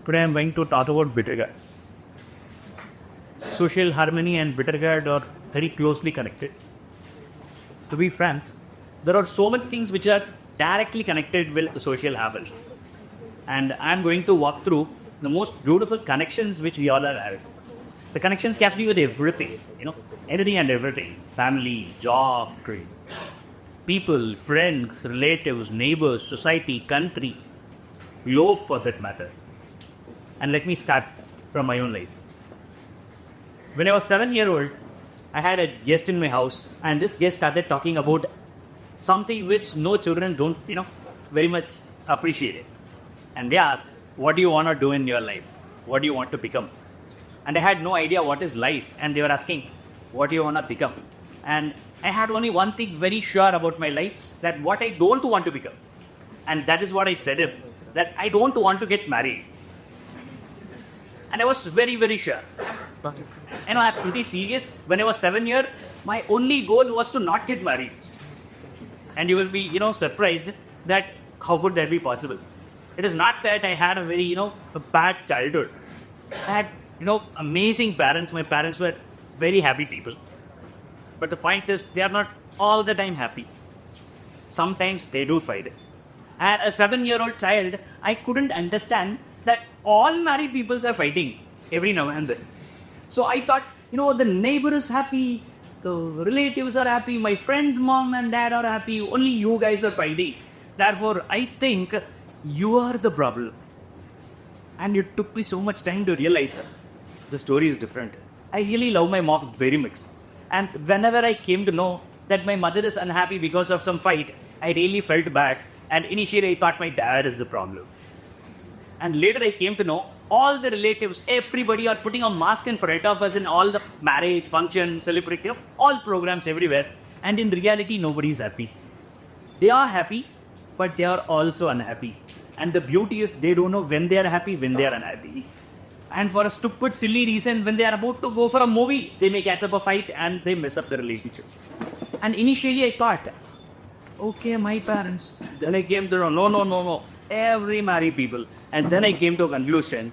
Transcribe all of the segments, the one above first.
Today I'm going to talk about bitter gourd. Social harmony and bitter gourd are very closely connected. To be frank, there are so many things which are directly connected with social harmony. And I'm going to walk through the most beautiful connections which we all are having. The connections can be with everything, anything and everything. Family, job, people, friends, relatives, neighbors, society, country, globe for that matter. And let me start from my own life. When I was 7-year-old, I had a guest in my house, and this guest started talking about something which no children don't, very much appreciate it. And they asked, what do you want to do in your life? What do you want to become? And I had no idea what is life, and they were asking, what do you want to become? And I had only one thing very sure about my life, that what I don't want to become. And that is what I said him, that I don't want to get married. And I was very, very sure. I'm pretty serious. When I was 7 years, my only goal was to not get married. And you will be, surprised that how could that be possible? It is not that I had a very, a bad childhood. I had, amazing parents. My parents were very happy people. But the point is, they are not all the time happy. Sometimes they do fight. And a 7-year-old child, I couldn't understand that all married people are fighting every now and then. So I thought, the neighbor is happy, the relatives are happy, my friend's mom and dad are happy, only you guys are fighting. Therefore, I think you are the problem. And it took me so much time to realize the story is different. I really love my mom very much. And whenever I came to know that my mother is unhappy because of some fight, I really felt bad. And initially I thought my dad is the problem. And later I came to know all the relatives, everybody are putting a mask in front of us in all the marriage, function, celebration, all programs everywhere. And in reality, nobody is happy. They are happy, but they are also unhappy. And the beauty is they don't know when they are happy, when they are unhappy. And for a stupid, silly reason, when they are about to go for a movie, they may catch up a fight and they mess up the relationship. And initially I thought, okay, my parents. Then I came to know, no. Every married people. And then I came to a conclusion,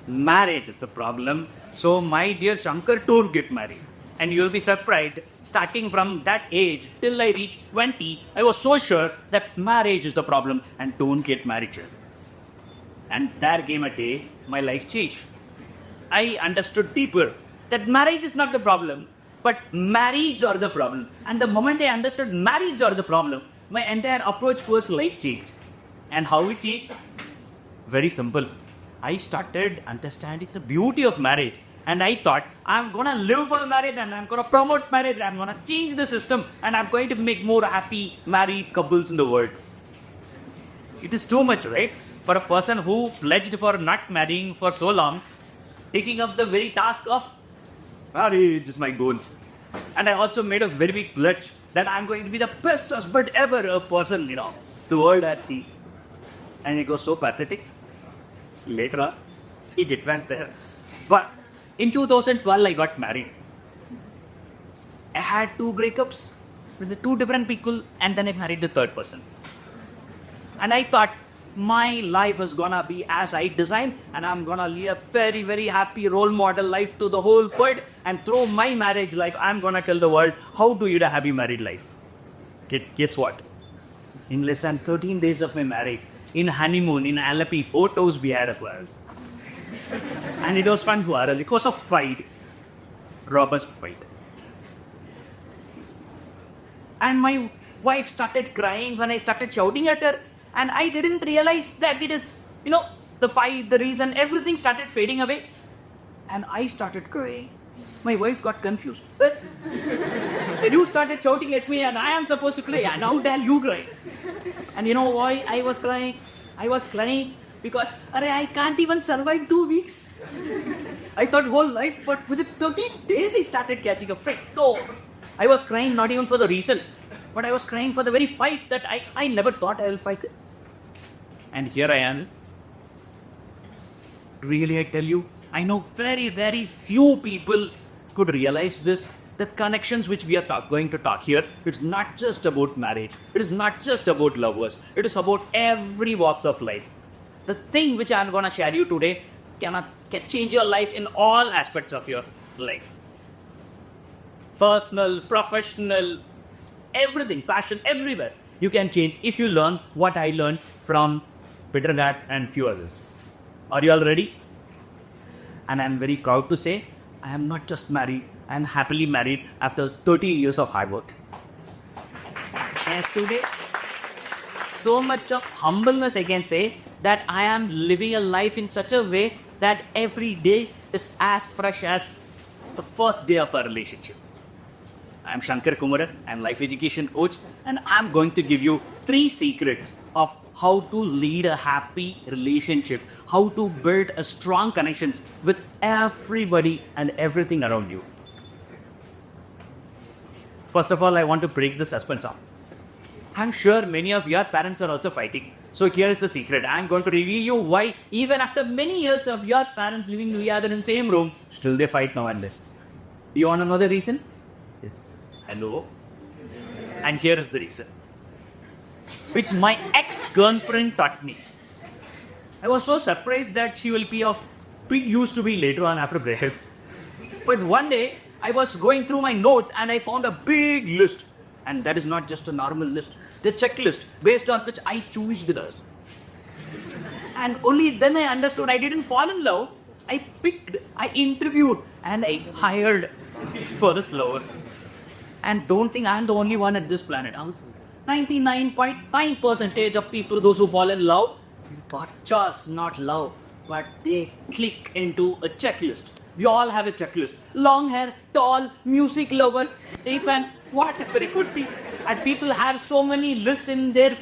marriage is the problem. So my dear Shankar, don't get married. And you'll be surprised, starting from that age till I reached 20, I was so sure that marriage is the problem and don't get married. And there came a day, my life changed. I understood deeper that marriage is not the problem, but marriage are the problem. And the moment I understood marriage are the problem, my entire approach towards life changed. And how it changed? Very simple. I started understanding the beauty of marriage. And I thought, I'm going to live for marriage and I'm going to promote marriage. I'm going to change the system and I'm going to make more happy married couples in the world. It is too much, right? For a person who pledged for not marrying for so long, taking up the very task of marriage is my goal. And I also made a very big pledge that I'm going to be the best husband ever a person, the world had seen. And it was so pathetic. Later on, it went there. But in 2012, I got married. I had 2 breakups with the 2 different people, and then I married the 3rd person. And I thought my life is gonna be as I designed, and I'm gonna live a very, very happy role model life to the whole world. And through my marriage life, I'm gonna tell the world how to lead a happy married life. Guess what? In less than 13 days of my marriage, in honeymoon, in Alapi, photos we had acquired. And it was fun quarrel. It was a fight. Robust fight. And my wife started crying when I started shouting at her. And I didn't realize that it is, the fight, the reason, everything started fading away. And I started crying. My wife got confused. Then you started shouting at me and I am supposed to cry. And how dare you cry? And you know why I was crying? I was crying because I can't even survive 2 weeks. I thought whole life, but within 13 days I started catching a fight. No, I was crying not even for the reason, but I was crying for the very fight that I never thought I will fight. And here I am. Really, I tell you, I know very, very few people could realize this. The connections which we are going to talk here, it's not just about marriage. It is not just about lovers. It is about every walks of life. the thing which I'm going to share you today can change your life in all aspects of your life. Personal, professional, everything, passion, everywhere. You can change if you learn what I learned from Peter Gatt and few others. Are you all ready? And I'm very proud to say I am not just married, I am happily married after 30 years of hard work. As today, so much of humbleness I can say that I am living a life in such a way that every day is as fresh as the first day of a relationship. I am Shankar Kumaran, I am life education coach, and I am going to give you 3 secrets of how to lead a happy relationship, how to build a strong connections with everybody and everything around you. First of all, I want to break the suspense up. I'm sure many of your parents are also fighting. So here is the secret. I'm going to reveal you why even after many years of your parents living together in the same room, still they fight now and then. Do you want to know the reason? Yes. Hello? And here is the reason. Which my ex-girlfriend taught me. I was so surprised that she will be of big use to me later on after breakup. But one day, I was going through my notes and I found a big list. And that is not just a normal list. The checklist based on which I chose this. And only then I understood I didn't fall in love. I picked, I interviewed, and I hired for this lover. And don't think I'm the only one at this planet. 99.9% of people, those who fall in love, but just not love, but they click into a checklist. We all have a checklist. Long hair, tall, music lover, if and whatever it could be. And people have so many lists in their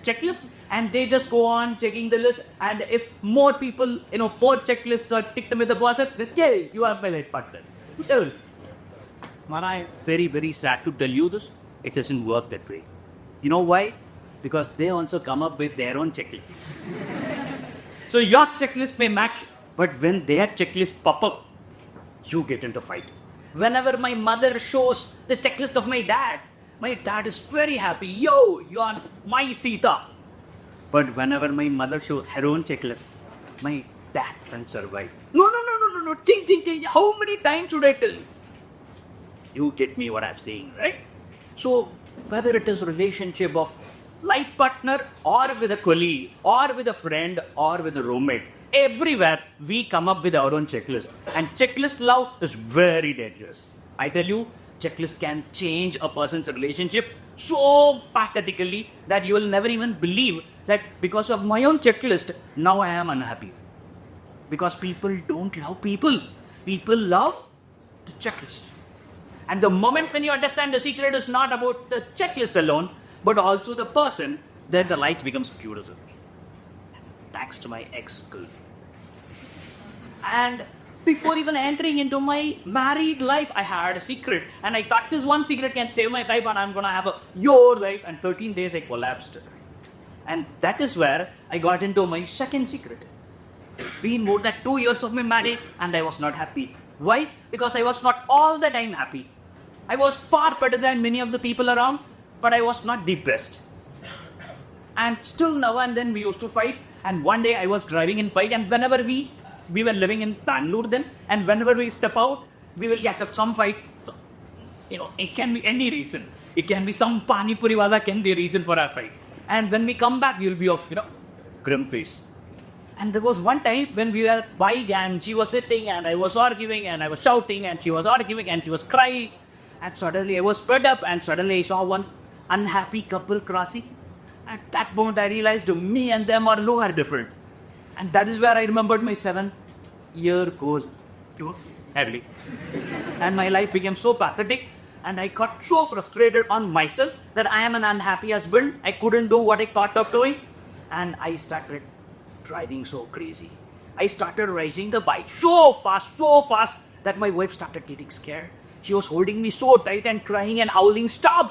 checklist and they just go on checking the list. And if more people, more checklists are ticked with the person, then yay, you are my life partner. Who else? But I'm very, very sad to tell you this. It doesn't work that way. You know why? Because they also come up with their own checklist. So your checklist may match, but when their checklist pop up, you get into fight. Whenever my mother shows the checklist of my dad is very happy. Yo, you are my Sita. But whenever my mother shows her own checklist, my dad can survive. No. Change. How many times should I tell you? You get me what I'm saying, right? So whether it is relationship of life partner or with a colleague or with a friend or with a roommate, everywhere we come up with our own checklist. And checklist love is very dangerous. I tell you, checklist can change a person's relationship so pathetically that you will never even believe that because of my own checklist, now I am unhappy. Because people don't love people. People love the checklist. And the moment when you understand the secret is not about the checklist alone, but also the person, then the life becomes beautiful. Thanks to my ex-girlfriend. And before even entering into my married life, I had a secret. And I thought this one secret can save my life and I'm going to have your life. And 13 days I collapsed. And that is where I got into my second secret. Been more than 2 years of my marriage and I was not happy. Why? Because I was not all the time happy. I was far better than many of the people around, but I was not the best. And still now and then we used to fight. And one day I was driving in bike, and whenever we were living in Bangalore then, and whenever we step out, we will catch up some fight. So, it can be any reason. It can be some pani puri wala can be a reason for our fight. And when we come back, we will be of, grim face. And there was one time when we were bike and she was sitting and I was arguing and I was shouting and she was arguing and she was crying. And suddenly I was fed up and suddenly I saw one unhappy couple crossing. At that moment I realized me and them are nowhere different. And that is where I remembered my 7-year goal. Heavily. And my life became so pathetic and I got so frustrated on myself that I am an unhappy husband. I couldn't do what I thought of doing. And I started driving so crazy. I started raising the bike so fast that my wife started getting scared. She was holding me so tight and crying and howling, stop.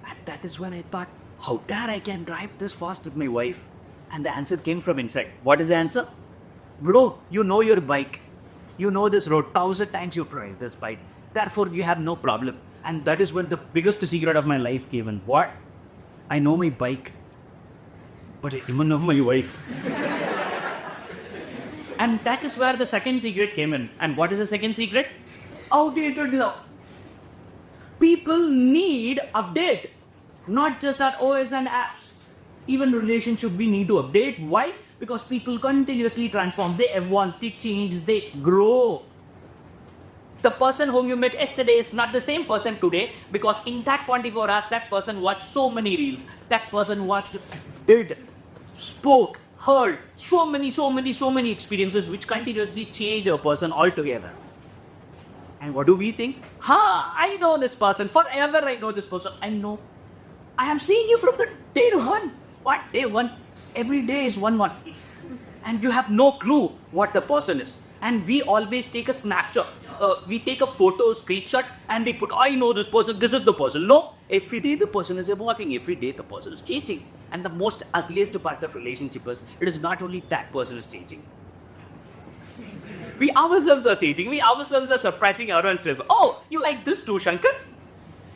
And that is when I thought, how dare I can drive this fast with my wife? And the answer came from inside. What is the answer? Bro, you know your bike. You know this road. 1,000 times you drive this bike. Therefore, you have no problem. And that is when the biggest secret of my life came in. What? I know my bike. but I even know my wife. And that is where the second secret came in. And what is the second secret? Outdated love. People need update, not just our OS and apps. Even relationship we need to update. Why? Because people continuously transform. They evolve, they change, they grow. The person whom you met yesterday is not the same person today, because in that 24 hours, that person watched so many reels. That person watched, did, spoke, heard so many experiences which continuously change a person altogether. And what do we think? I know this person. Forever I know this person. I know. I am seeing you from the day one. What? Day one? Every day is one. And you have no clue what the person is. And we always take a snapshot. We take a photo, screenshot, and we put, I know this person, this is the person. No, every day the person is evolving, every day the person is changing. And the most ugliest part of relationship is, it is not only that person is changing. We ourselves are changing, we ourselves are surprising our own self. Oh, you like this too, Shankar?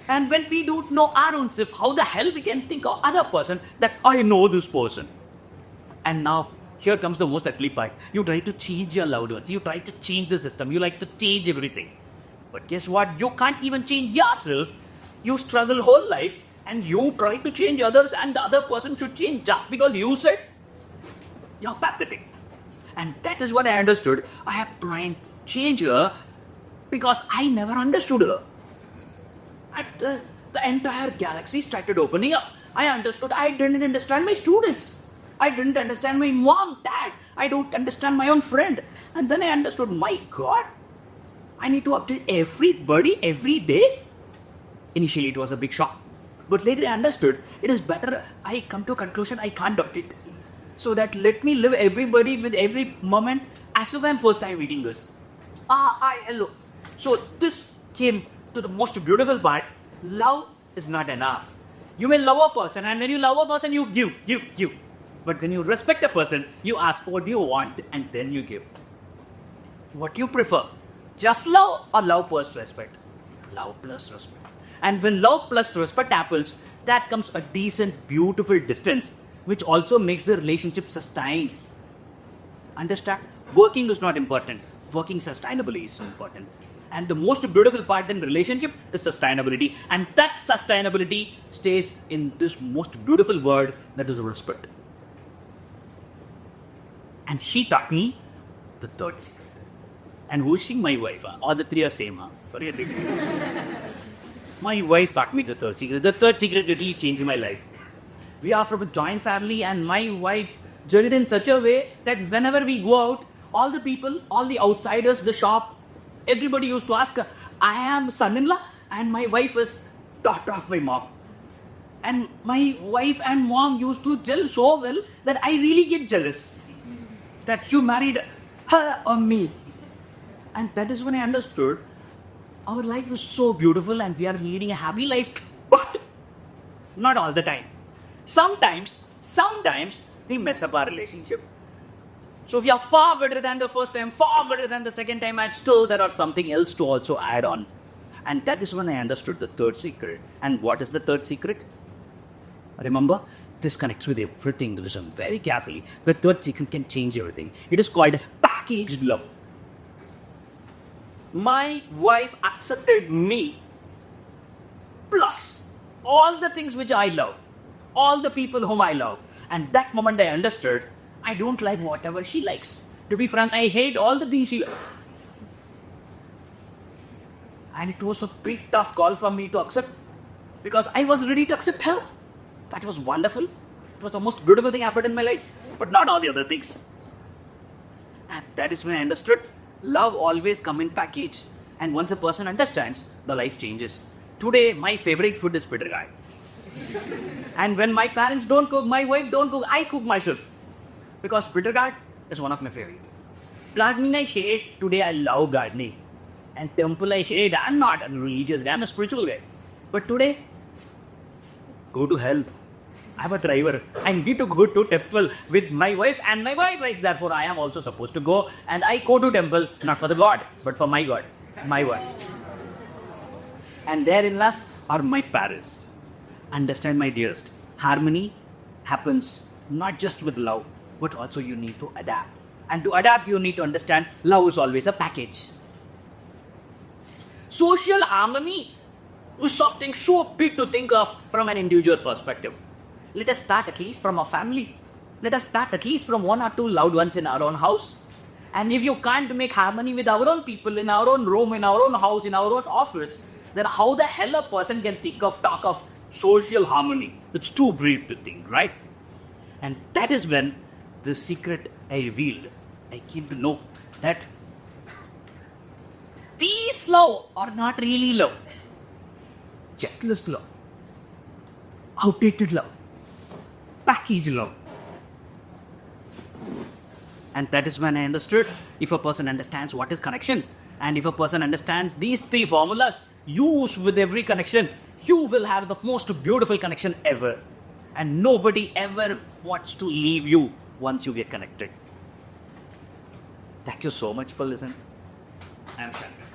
And when we don't know our own self, how the hell we can think of other person that I know this person? And now, here comes the most ugly part. You try to change your loved ones. You try to change the system. You like to change everything. But guess what? You can't even change yourself. You struggle whole life and you try to change others, and the other person should change just because you said. You're pathetic. And that is what I understood. I have tried to change her because I never understood her. The entire galaxy started opening up. I understood. I didn't understand my students. I didn't understand my mom, dad. I don't understand my own friend. And then I understood, my God, I need to update everybody every day. Initially, it was a big shock. But later I understood, it is better I come to a conclusion I can't update. So that let me live everybody with every moment as if I'm first time meeting this. Hello. So this came to the most beautiful part. Love is not enough. You may love a person, and when you love a person, you give. But when you respect a person, you ask what you want and then you give. What do you prefer? Just love or love plus respect? Love plus respect. And when love plus respect happens, that comes a decent, beautiful distance, which also makes the relationship sustained. Understand? Working is not important. Working sustainably is important. And the most beautiful part in relationship is sustainability. And that sustainability stays in this most beautiful word, that is respect. And she taught me the third secret. And who is she? My wife. All the three are same. Forget it. My wife taught me the third secret. The third secret really changed my life. We are from a joint family, and my wife journeyed in such a way that whenever we go out, all the people, all the outsiders, the shop, everybody used to ask, I am son-in-law and my wife is daughter of my mom. And my wife and mom used to gel so well that I really get jealous that you married her or me. And that is when I understood our life is so beautiful and we are leading a happy life, but not all the time. Sometimes we mess up our relationship. So we are far better than the first time, far better than the second time, and still there are something else to also add on. And that is when I understood the third secret. And what is the third secret? Remember, this connects with everything. Listen very carefully. The third secret can change everything. It is called packaged love. My wife accepted me plus all the things which I love, all the people whom I love. And that moment I understood, I don't like whatever she likes. To be frank, I hate all the things she likes. And it was a pretty tough call for me to accept, because I was ready to accept her. That was wonderful. It was the most beautiful thing happened in my life, but not all the other things. And that is when I understood love always comes in package. And once a person understands, the life changes. Today, my favorite food is bitter gourd. And when my parents don't cook, my wife don't cook, I cook myself. Because bitter gourd is one of my favorite. Gardening I hate, today I love gardening. And temple I hate, I'm not a religious guy, I'm a spiritual guy. But today, go to hell. I'm a driver. I need to go to temple with my wife, and my wife likes, therefore I am also supposed to go. And I go to temple, not for the God, but for my God, my wife. And their in-laws are my parents. Understand, my dearest, harmony happens not just with love, but also you need to adapt. And to adapt, you need to understand love is always a package. Social harmony is something so big to think of from an individual perspective. Let us start at least from our family. Let us start at least from one or two loved ones in our own house. And if you can't make harmony with our own people, in our own room, in our own house, in our own office, then how the hell a person can talk of social harmony? It's too brief to think, right? And that is when the secret I revealed. I came to know that these love are not really love. Checklist love, outdated love, package love. And that is when I understood, if a person understands what is connection, and if a person understands these three formulas used with every connection, you will have the most beautiful connection ever. And nobody ever wants to leave you once you get connected. Thank you so much for listening. I am Shankar.